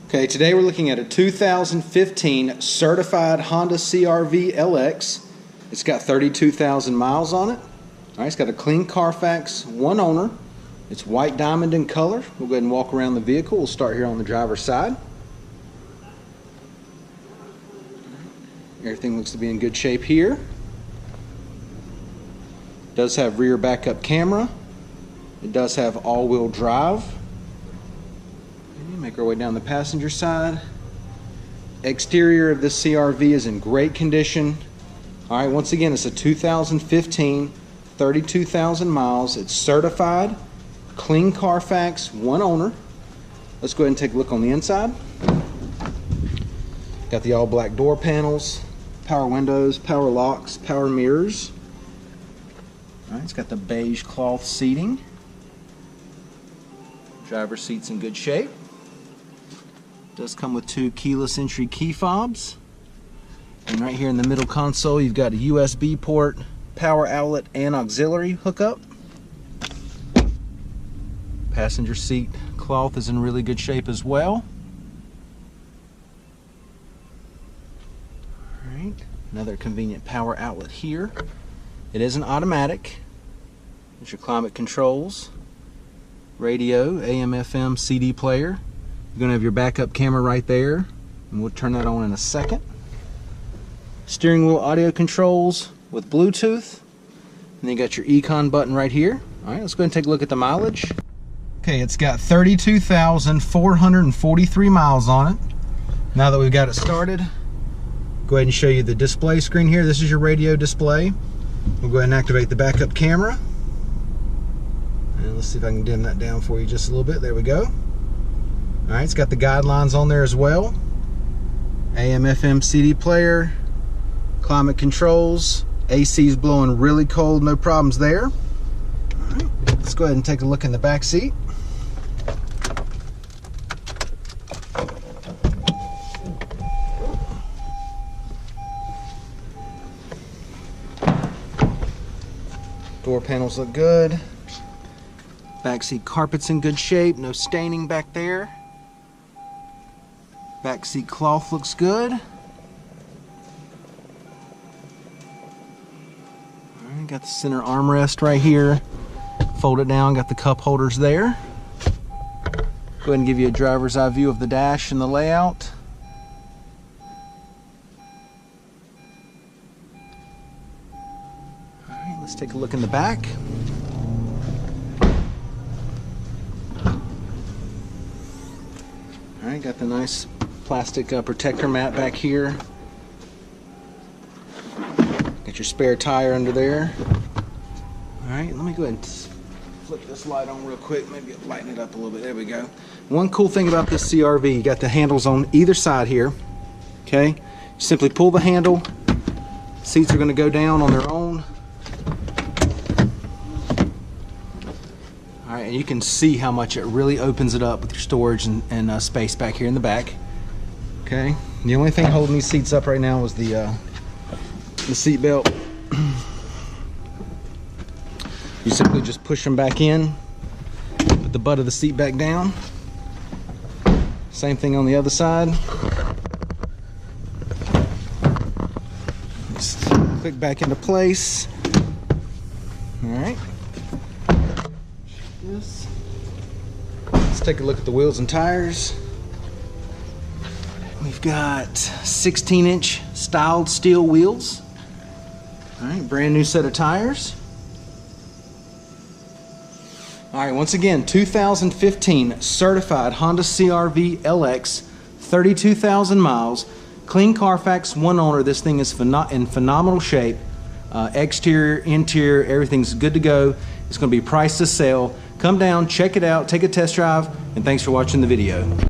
Okay, today we're looking at a 2015 certified Honda CRV LX. It's got 32,000 miles on it. All right, it's got a clean CARFAX One-Owner. It's white diamond in color. We'll go ahead and walk around the vehicle. We'll start here on the driver's side. Everything looks to be in good shape here. It does have rear backup camera. It does have all-wheel drive. Make our way down the passenger side. Exterior of this CRV is in great condition. All right, once again, it's a 2015, 32,000 miles. It's certified, clean CARFAX, one owner. Let's go ahead and take a look on the inside. Got the all black door panels, power windows, power locks, power mirrors. All right, it's got the beige cloth seating. Driver's seat's in good shape. Does come with two keyless entry key fobs, and right here in the middle console you've got a USB port, power outlet, and auxiliary hookup. Passenger seat cloth is in really good shape as well. Alright, another convenient power outlet here. It is an automatic. There's your climate controls, radio, AM, FM, CD player. You're going to have your backup camera right there, and we'll turn that on in a second. Steering wheel audio controls with Bluetooth, and then you got your Econ button right here. All right, let's go ahead and take a look at the mileage. Okay, it's got 32,443 miles on it. Now that we've got it started, go ahead and show you the display screen here. This is your radio display. We'll go ahead and activate the backup camera. And let's see if I can dim that down for you just a little bit. There we go. All right, it's got the guidelines on there as well. AM, FM, CD player, climate controls, AC's blowing really cold, no problems there. All right, let's go ahead and take a look in the back seat. Door panels look good. Back seat carpet's in good shape, no staining back there. Back seat cloth looks good. All right, got the center armrest right here. Fold it down, got the cup holders there. Go ahead and give you a driver's eye view of the dash and the layout. All right, let's take a look in the back. All right, got the nice plastic protector mat back here. Got your spare tire under there. All right, let me go ahead and flip this light on real quick. Maybe lighten it up a little bit. There we go. One cool thing about this CRV, you got the handles on either side here. Okay, you simply pull the handle. Seats are going to go down on their own. All right, and you can see how much it really opens it up with your storage and space back here in the back. Okay, the only thing holding these seats up right now is the seat belt. You simply just push them back in, put the butt of the seat back down. Same thing on the other side. Just click back into place. All right. Let's take a look at the wheels and tires. We've got 16-inch styled steel wheels. All right, brand new set of tires. All right, once again, 2015 certified Honda CRV LX, 32,000 miles, clean CARFAX, one owner. This thing is in phenomenal shape. Exterior, interior, everything's good to go. It's going to be priced to sell. Come down, check it out, take a test drive, and thanks for watching the video.